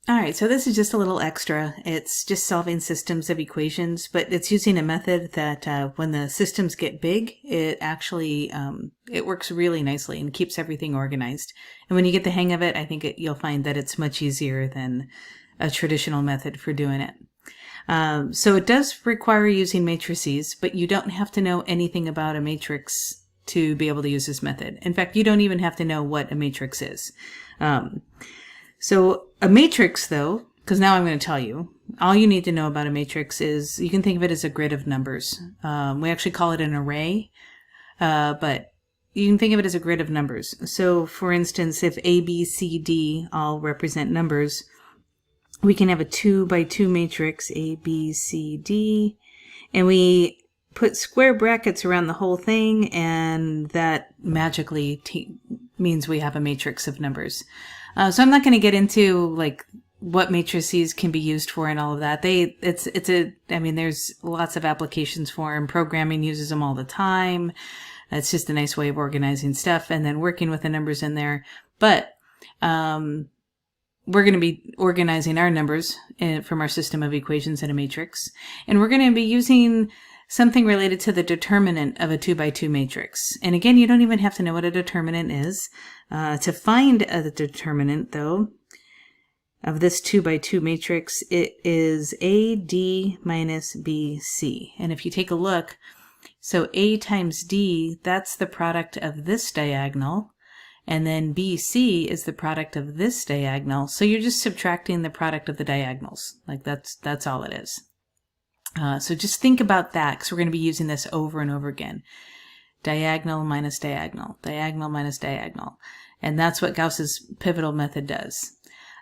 All right, so this is just a little extra. It's just solving systems of equations, but it's using a method that when the systems get big, it actually it works really nicely and keeps everything organized. And when you get the hang of it, I think you'll find that it's much easier than a traditional method for doing it. So it does require using matrices, but you don't have to know anything about a matrix to be able to use this method. In fact, you don't even have to know what a matrix is. So a matrix, though, because now I'm going to tell you, all you need to know about a matrix is you can think of it as a grid of numbers. We actually call it an array, but you can think of it as a grid of numbers. So, for instance, if A, B, C, D all represent numbers, we can have a 2 by 2 matrix, A, B, C, D, and we put square brackets around the whole thing, and that magically means we have a matrix of numbers. So I'm not going to get into like what matrices can be used for and all of that. There's lots of applications for them. Programming uses them all the time. It's just a nice way of organizing stuff and then working with the numbers in there. But we're going to be organizing our numbers from our system of equations in a matrix, and we're going to be using something related to the determinant of a 2 by 2 matrix. And again, you don't even have to know what a determinant is. To find a determinant, though, of this 2 by 2 matrix, it is AD minus BC. And if you take a look, so A times D, that's the product of this diagonal, and then BC is the product of this diagonal. So you're just subtracting the product of the diagonals. Like that's all it is. So just think about that, because we're going to be using this over and over again. Diagonal minus diagonal, diagonal minus diagonal. And that's what Gauss's pivotal method does.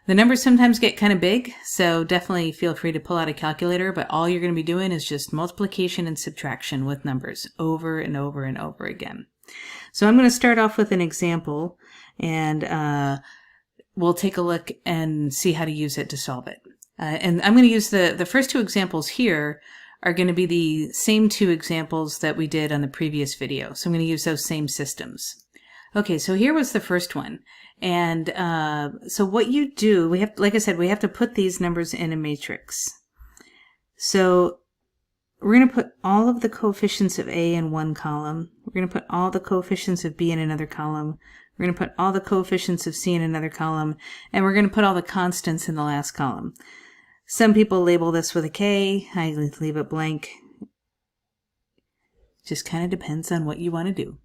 The numbers sometimes get kind of big, so definitely feel free to pull out a calculator, but all you're going to be doing is just multiplication and subtraction with numbers over and over and over again. So I'm going to start off with an example, and we'll take a look and see how to use it to solve it. And I'm going to use the first two examples here are going to be the same two examples that we did on the previous video. So I'm going to use those same systems. Okay, so here was the first one. And so what you do, like I said, we have to put these numbers in a matrix. So we're going to put all of the coefficients of A in one column. We're going to put all the coefficients of B in another column. We're going to put all the coefficients of C in another column. And we're going to put all the constants in the last column. Some people label this with a K. I leave it blank. Just kind of depends on what you want to do.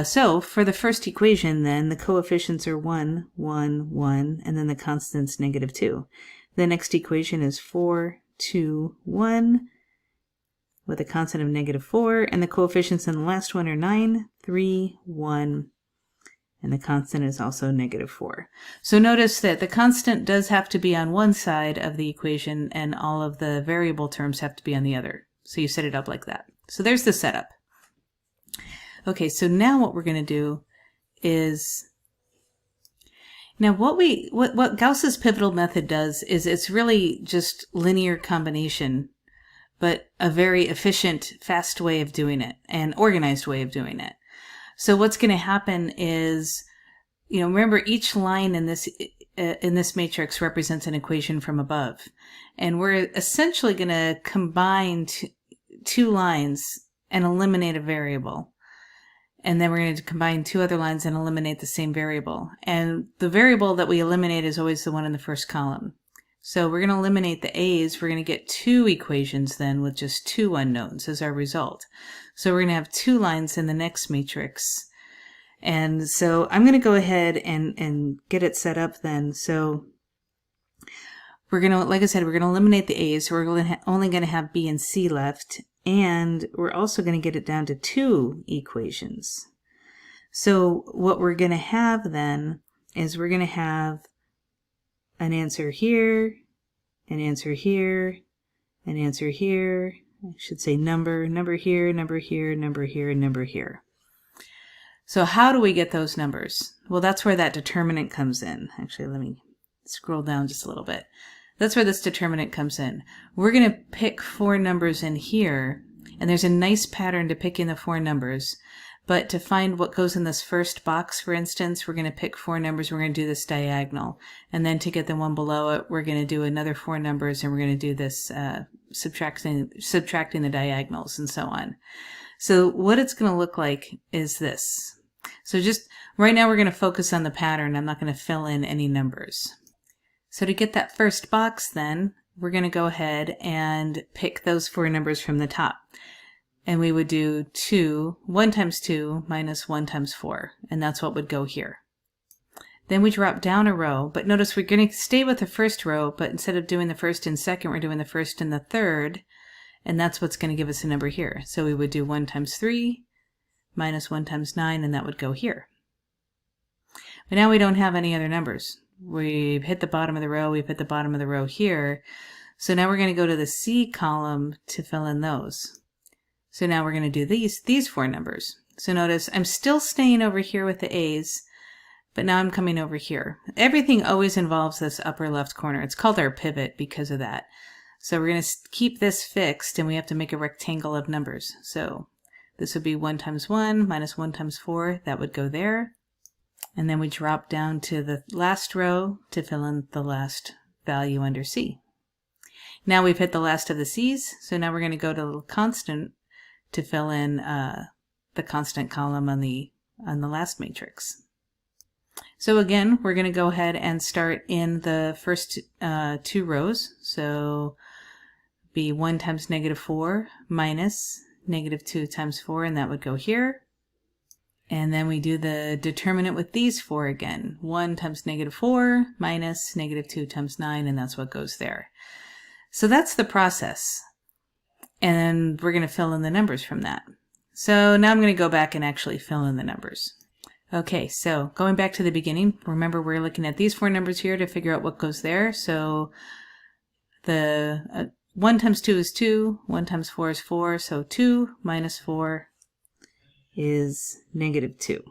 So for the first equation, then, the coefficients are 1, 1, 1, and then the constant's negative 2. The next equation is 4, 2, 1, with a constant of negative 4, and the coefficients in the last one are 9, 3, 1, and the constant is also negative 4. So notice that the constant does have to be on one side of the equation, and all of the variable terms have to be on the other. So you set it up like that. So there's the setup. Okay, so now what we're going to do is, now what Gauss's pivotal method does is it's really just linear combination, but a very efficient, fast way of doing it, and organized way of doing it. So what's going to happen is, remember each line in this matrix represents an equation from above, and we're essentially going to combine two lines and eliminate a variable. And then we're going to combine two other lines and eliminate the same variable. And the variable that we eliminate is always the one in the first column. So we're going to eliminate the A's. We're going to get two equations then with just two unknowns as our result. So we're going to have two lines in the next matrix. And so I'm going to go ahead and get it set up then. So we're going to, like I said, we're going to eliminate the A's. So we're only going to have B and C left. And we're also going to get it down to two equations. So what we're going to have then is we're going to have an answer here, an answer here, an answer here. I should say number here, number here, number here, and number here. So how do we get those numbers? Well, that's where that determinant comes in. Actually, let me scroll down just a little bit. That's where this determinant comes in. We're going to pick four numbers in here, and there's a nice pattern to picking the four numbers. But to find what goes in this first box, for instance, we're going to pick 4 numbers. We're going to do this diagonal. And then to get the one below it, we're going to do another 4 numbers, and we're going to do this subtracting the diagonals and so on. So what it's going to look like is this. So just right now we're going to focus on the pattern. I'm not going to fill in any numbers. So to get that first box then, we're going to go ahead and pick those 4 numbers from the top. And we would do 1 times 2 minus 1 times 4. And that's what would go here. Then we drop down a row. But notice we're going to stay with the first row, but instead of doing the first and second, we're doing the first and the third. And that's what's going to give us a number here. So we would do 1 times 3 minus 1 times 9, and that would go here. But now we don't have any other numbers. We've hit the bottom of the row. We've hit the bottom of the row here. So now we're going to go to the C column to fill in those. So now we're going to do these 4 numbers. So notice I'm still staying over here with the A's, but now I'm coming over here. Everything always involves this upper left corner. It's called our pivot because of that. So we're going to keep this fixed, and we have to make a rectangle of numbers. So this would be 1 times 1 minus 1 times 4. That would go there. And then we drop down to the last row to fill in the last value under C. Now we've hit the last of the C's, so now we're going to go to the constant to fill in the constant column on the last matrix. So again, we're going to go ahead and start in the first 2 rows. So be 1 times negative 4 minus negative 2 times 4, and that would go here. And then we do the determinant with these 4 again. 1 times negative 4 minus negative 2 times 9, and that's what goes there. So that's the process. And we're going to fill in the numbers from that. So now I'm going to go back and actually fill in the numbers. Okay, so going back to the beginning, remember we're looking at these 4 numbers here to figure out what goes there. So the 1 times 2 is 2, 1 times 4 is 4, so 2 minus 4 is negative 2.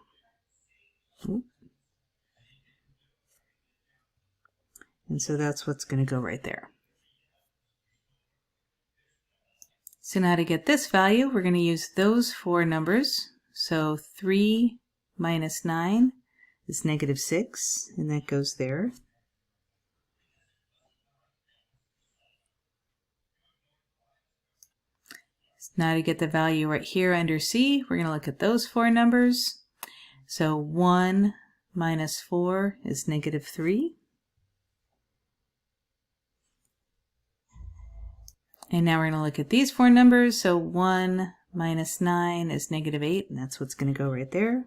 And so that's what's going to go right there. So now to get this value, we're going to use those 4 numbers. So 3 minus 9 is negative 6, and that goes there. Now to get the value right here under C, we're going to look at those 4 numbers. So 1 minus 4 is negative 3. And now we're going to look at these 4 numbers. So 1 minus 9 is negative 8, and that's what's going to go right there.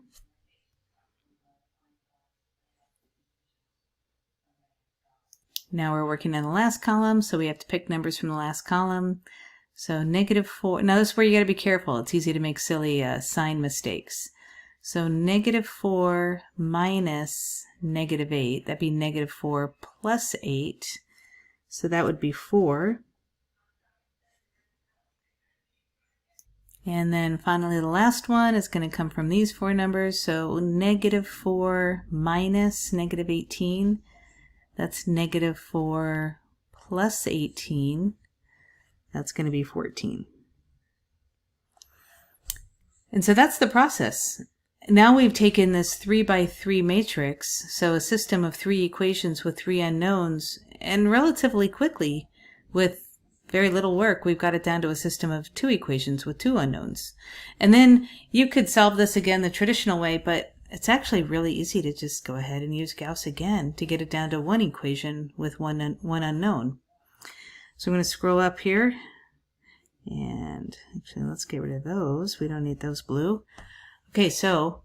Now we're working on the last column, so we have to pick numbers from the last column. So negative 4, now this is where you got to be careful. It's easy to make silly sign mistakes. So negative 4 minus negative 8, that'd be negative 4 plus 8. So that would be 4. And then finally the last one is going to come from these 4 numbers. So negative 4 minus negative 18, that's negative 4 plus 18. That's going to be 14. And so that's the process. Now we've taken this 3 by 3 matrix, so a system of 3 equations with 3 unknowns, and relatively quickly, with very little work, we've got it down to a system of 2 equations with 2 unknowns. And then you could solve this again the traditional way, but it's actually really easy to just go ahead and use Gauss again to get it down to 1 equation with one unknown. So I'm going to scroll up here, and actually let's get rid of those. We don't need those blue. Okay, so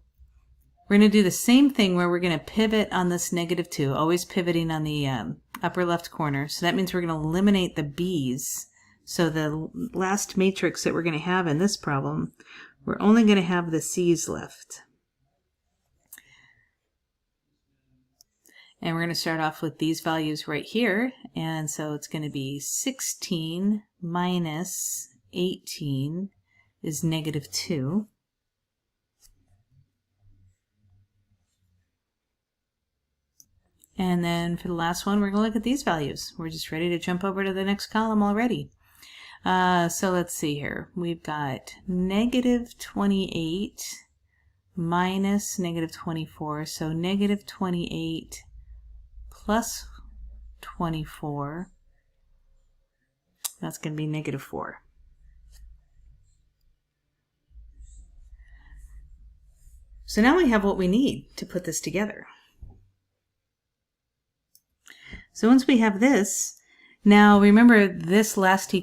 we're going to do the same thing where we're going to pivot on this negative 2, always pivoting on the upper left corner. So that means we're going to eliminate the b's. So the last matrix that we're going to have in this problem, we're only going to have the c's left. And we're going to start off with these values right here. And so it's going to be 16 minus 18 is negative 2. And then for the last one, we're going to look at these values. We're just ready to jump over to the next column already. So let's see here. We've got negative 28 minus negative 24. So negative 28 plus 24, that's going to be negative 4. So now we have what we need to put this together. So once we have this, now remember this last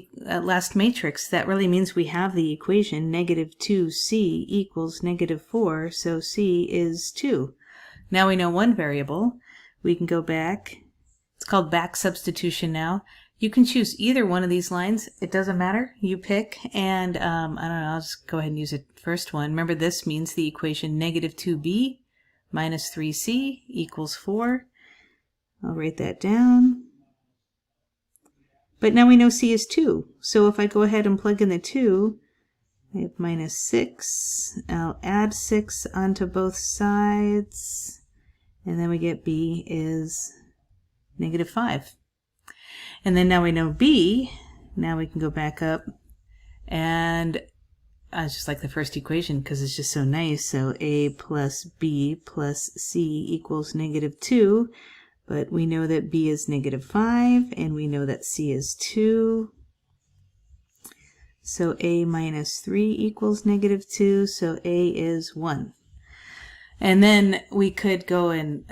matrix, that really means we have the equation negative 2c equals negative 4, so c is 2. Now we know one variable. We can go back. It's called back substitution now. You can choose either one of these lines. It doesn't matter. You pick, and I don't know, I'll just go ahead and use the first one. Remember, this means the equation negative 2b minus 3c equals 4. I'll write that down. But now we know c is 2. So if I go ahead and plug in the 2, I have minus 6. I'll add 6 onto both sides. And then we get b is negative 5. And then now we know b. Now we can go back up. And I just like the first equation because it's just so nice. So a plus b plus c equals negative 2. But we know that b is negative 5, and we know that c is 2. So a minus 3 equals negative 2, so a is 1. And then we could go and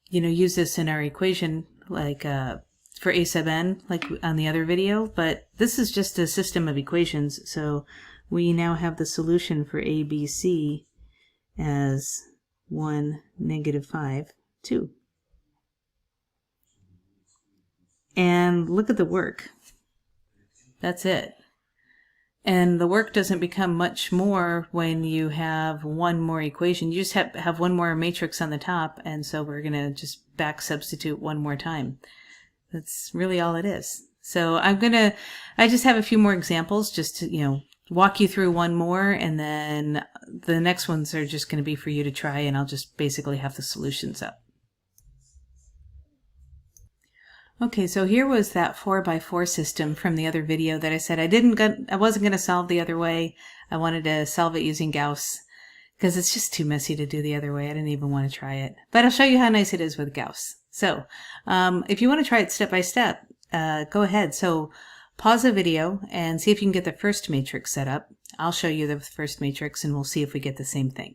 use this in our equation, like for a sub n, like on the other video. But this is just a system of equations, so we now have the solution for a, b, c as 1, negative 5, 2. And look at the work. That's it. And the work doesn't become much more when you have one more equation. You just have one more matrix on the top, and so we're going to just back substitute one more time. That's really all it is. So I just have a few more examples just to, walk you through one more, and then the next ones are just going to be for you to try, and I'll just basically have the solutions up. Okay, so here was that 4x4 system from the other video that I said I wasn't going to solve the other way. I wanted to solve it using Gauss because it's just too messy to do the other way. I didn't even want to try it. But I'll show you how nice it is with Gauss. So if you want to try it step by step, go ahead. So pause the video and see if you can get the first matrix set up. I'll show you the first matrix and we'll see if we get the same thing.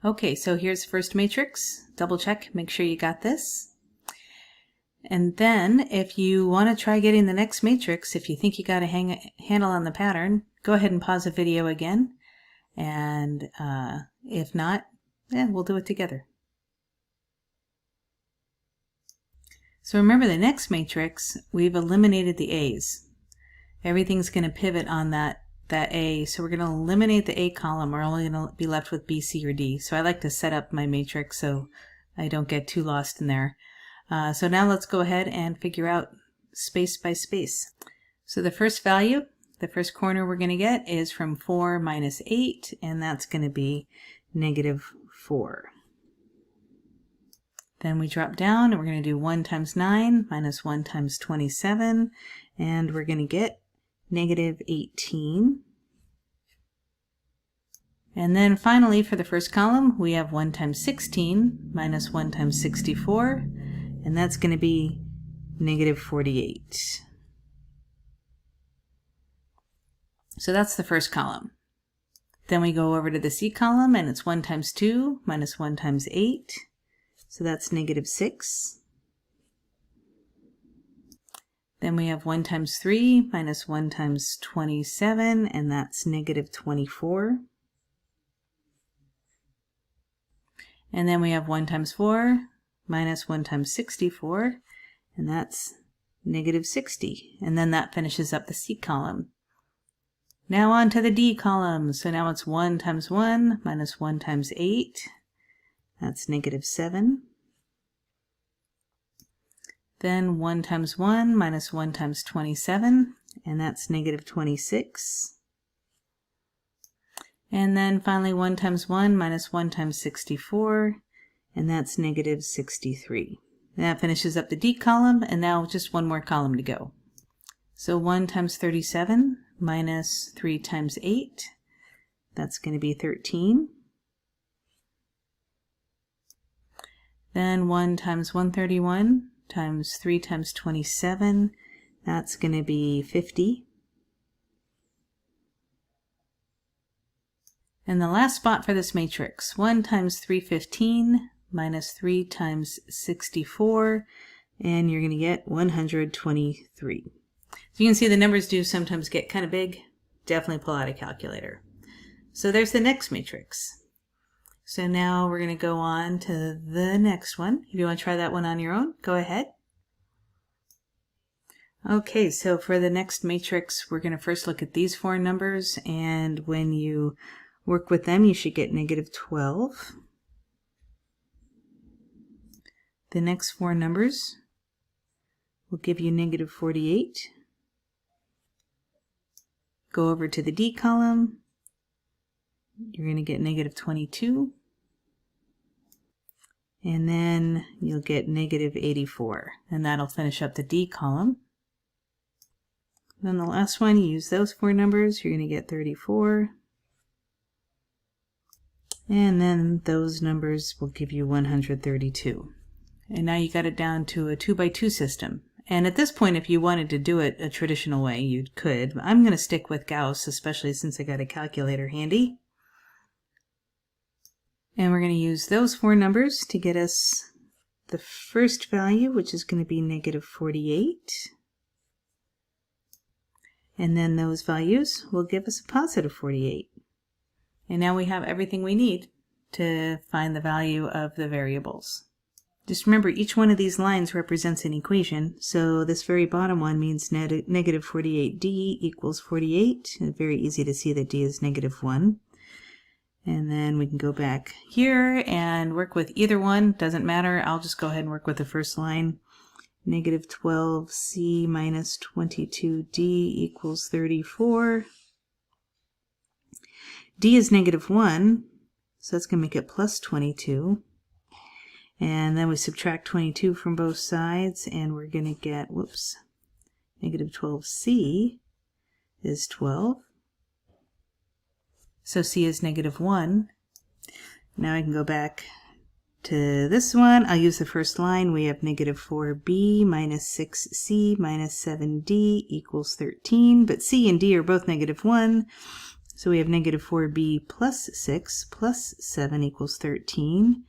Okay, so here's the first matrix. Double check, make sure you got this. And then if you want to try getting the next matrix, if you think you got a handle on the pattern, go ahead and pause the video again. And if not, we'll do it together. So remember, the next matrix, we've eliminated the A's. Everything's going to pivot on that A, so we're going to eliminate the A column. We're only going to be left with B, C, or D. So I like to set up my matrix so I don't get too lost in there. So now let's go ahead and figure out space by space. So the first value, the first corner we're going to get is from 4 minus 8, and that's going to be negative 4. Then we drop down and we're going to do 1 times 9 minus 1 times 27, and we're going to get negative 18. And then finally for the first column, we have 1 times 16 minus 1 times 64, and that's going to be negative 48. So that's the first column. Then we go over to the C column, and it's 1 times 2 minus 1 times 8. So that's negative 6. Then we have 1 times 3 minus 1 times 27, and that's negative 24. And then we have 1 times 4 minus 1 times 64, and that's negative 60. And then that finishes up the C column. Now on to the D column. So now it's 1 times 1 minus 1 times 8. That's negative 7. Then 1 times 1 minus 1 times 27, and that's negative 26. And then finally 1 times 1 minus 1 times 64, and that's negative 63. And that finishes up the D column, and now just one more column to go. So 1 times 37 minus 3 times 8, That's going to be 13. Then 1 times 131 times 3 times 27, that's going to be 50. And the last spot for this matrix, 1 times 315 minus 3 times 64, and you're going to get 123. So you can see the numbers do sometimes get kind of big. Definitely pull out a calculator. So there's the next matrix. So now we're going to go on to the next one. If you want to try that one on your own, go ahead. Okay, so for the next matrix, we're going to first look at these four numbers, and when you work with them, you should get negative 12. The next four numbers will give you negative 48. Go over to the D column. You're going to get negative 22. And then you'll get negative 84. And that'll finish up the D column. Then the last one, you use those four numbers, you're going to get 34. And then those numbers will give you 132. And now you got it down to a 2 by 2 system. And at this point, if you wanted to do it a traditional way, you could. I'm going to stick with Gauss, especially since I got a calculator handy. And we're going to use those four numbers to get us the first value, which is going to be negative 48. And then those values will give us a positive 48. And now we have everything we need to find the value of the variables. Just remember, each one of these lines represents an equation. So this very bottom one means negative 48d equals 48. And very easy to see that d is negative 1. And then we can go back here and work with either one. Doesn't matter. I'll just go ahead and work with the first line. Negative 12c minus 22d equals 34. D is negative 1, so that's going to make it plus 22. And then we subtract 22 from both sides, and we're going to get, whoops, negative 12c is 12. So c is negative 1. Now I can go back to this one. I'll use the first line. We have negative 4b minus 6c minus 7d equals 13. But c and d are both negative 1. So we have negative 4b plus 6 plus 7 equals 13.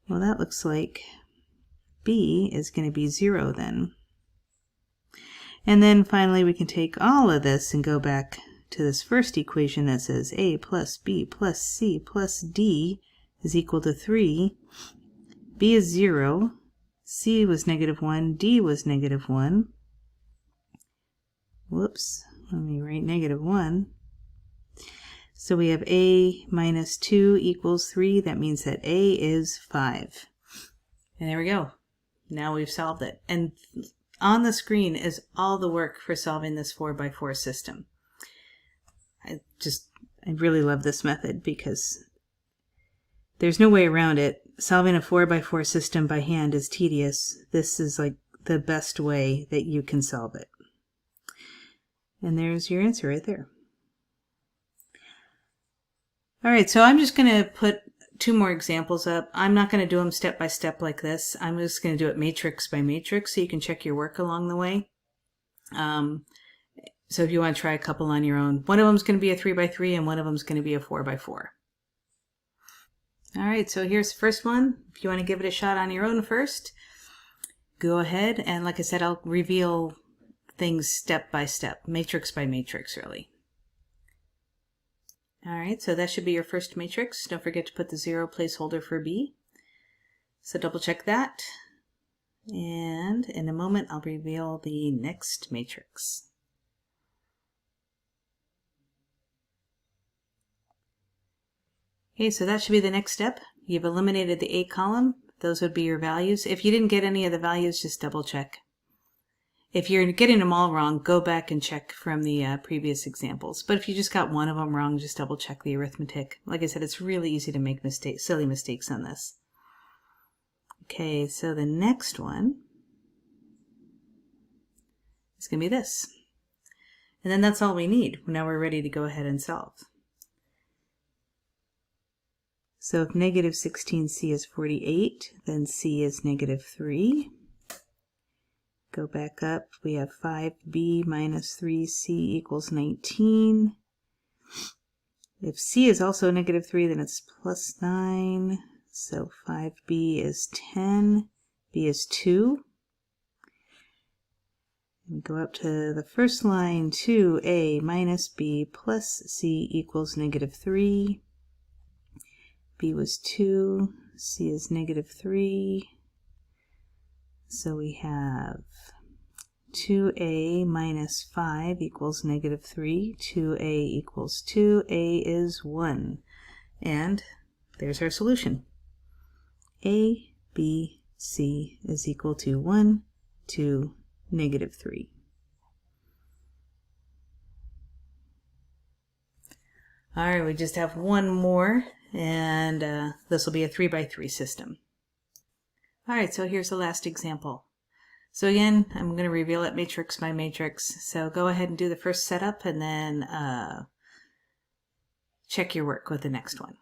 Well, that looks like b is going to be 0 then. And then finally we can take all of this and go back to this first equation that says a plus b plus c plus d is equal to 3. B is 0. C was negative 1. D was negative 1. Whoops. Let me write negative 1. So we have a minus 2 equals 3. That means that a is 5. And there we go. Now we've solved it. And on the screen is all the work for solving this 4 by 4 system. I really love this method because there's no way around it. Solving a 4 by 4 system by hand is tedious. This is like the best way that you can solve it. And there's your answer right there. All right, so I'm just going to put 2 more examples up. I'm not going to do them step by step like this. I'm just going to do it matrix by matrix so you can check your work along the way. So if you want to try a couple on your own, one of them is going to be a 3 by 3 and one of them is going to be a 4 by 4. All right, so here's the first one. If you want to give it a shot on your own first, go ahead. And like I said, I'll reveal things step by step, matrix by matrix, really. All right, so that should be your first matrix. Don't forget to put the 0 placeholder for B. So double check that. And in a moment, I'll reveal the next matrix. Okay, so that should be the next step. You've eliminated the A column. Those would be your values. If you didn't get any of the values, just double check. If you're getting them all wrong, go back and check from the previous examples. But if you just got one of them wrong, just double check the arithmetic. Like I said, it's really easy to make mistakes, silly mistakes on this. Okay, so the next one is going to be this. And then that's all we need. Now we're ready to go ahead and solve. So if negative 16c is 48, then c is negative 3. Go back up, we have 5b minus 3c equals 19. If c is also negative 3, then it's plus 9. So 5b is 10, b is 2. And go up to the first line, 2a minus b plus c equals negative 3. b was 2, c is negative 3. So we have 2a minus 5 equals negative 3. 2a equals 2. a is 1. And there's our solution. a, b, c is equal to 1, 2, negative 3. All right, we just have one more, and this will be a 3 by 3 system. All right, so here's the last example. So again, I'm going to reveal it matrix by matrix. So go ahead and do the first setup, and then check your work with the next one.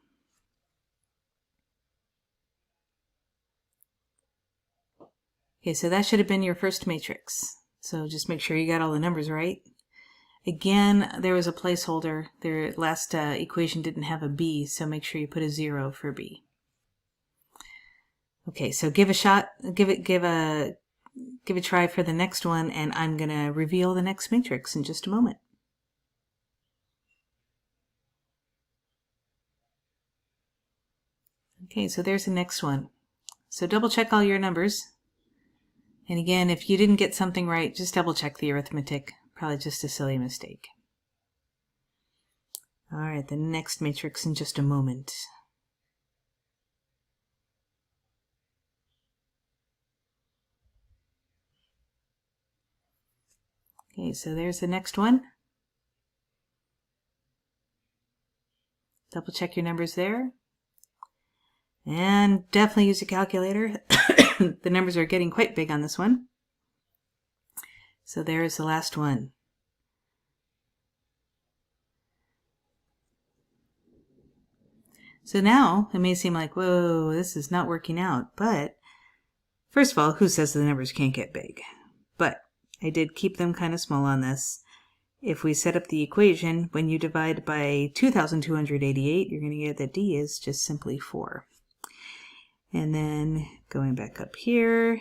Okay, so that should have been your first matrix. So just make sure you got all the numbers right. Again, there was a placeholder. Their last equation didn't have a b, so make sure you put a 0 for b. Okay, so give a shot, give a try for the next one, and I'm going to reveal the next matrix in just a moment. Okay, so there's the next one. So double check all your numbers. And again, if you didn't get something right, just double check the arithmetic. Probably just a silly mistake. All right, the next matrix in just a moment. Okay, so there's the next one. Double check your numbers there. And definitely use a calculator. The numbers are getting quite big on this one. So there's the last one. So now it may seem like, whoa, this is not working out. But first of all, who says the numbers can't get big? But I did keep them kind of small on this. If we set up the equation, when you divide by 2,288, you're going to get that d is just simply 4. And then going back up here,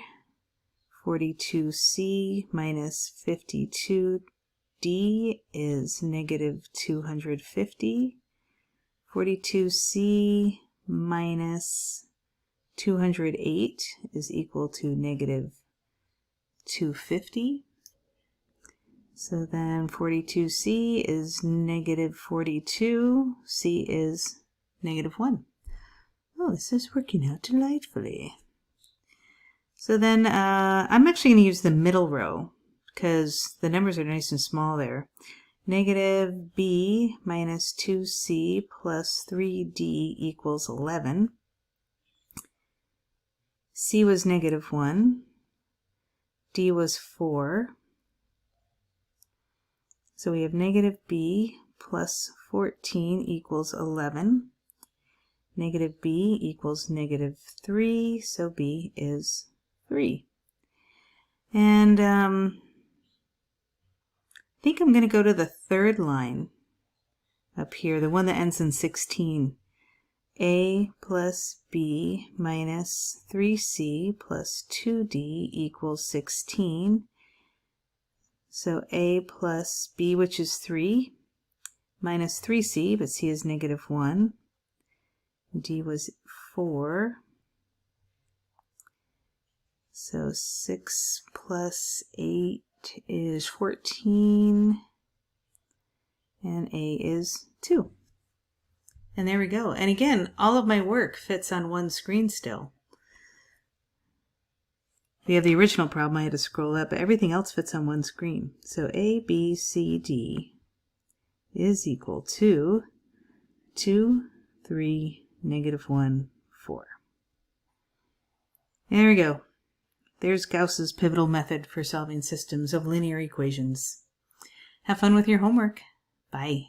42c minus 52d is negative 250. 42c minus 208 is equal to negative 250. So then 42c is negative 42. c is negative 1. Oh, this is working out delightfully. So then I'm actually going to use the middle row because the numbers are nice and small there. Negative b minus 2c plus 3d equals 11. c was negative 1. d was 4. So we have negative b plus 14 equals 11. Negative b equals negative 3, so b is 3. And I think I'm going to go to the third line up here, the one that ends in 16. a plus b minus 3c plus 2d equals 16. So a plus b, which is 3, minus 3c, but c is negative 1. d was 4. So 6 plus 8 is 14. And a is 2. And there we go. And again, all of my work fits on one screen still. We have the original problem, I had to scroll up, but everything else fits on one screen. So a, b, c, d is equal to 2, 3, negative 1, 4. There we go. There's Gauss's pivotal method for solving systems of linear equations. Have fun with your homework. Bye.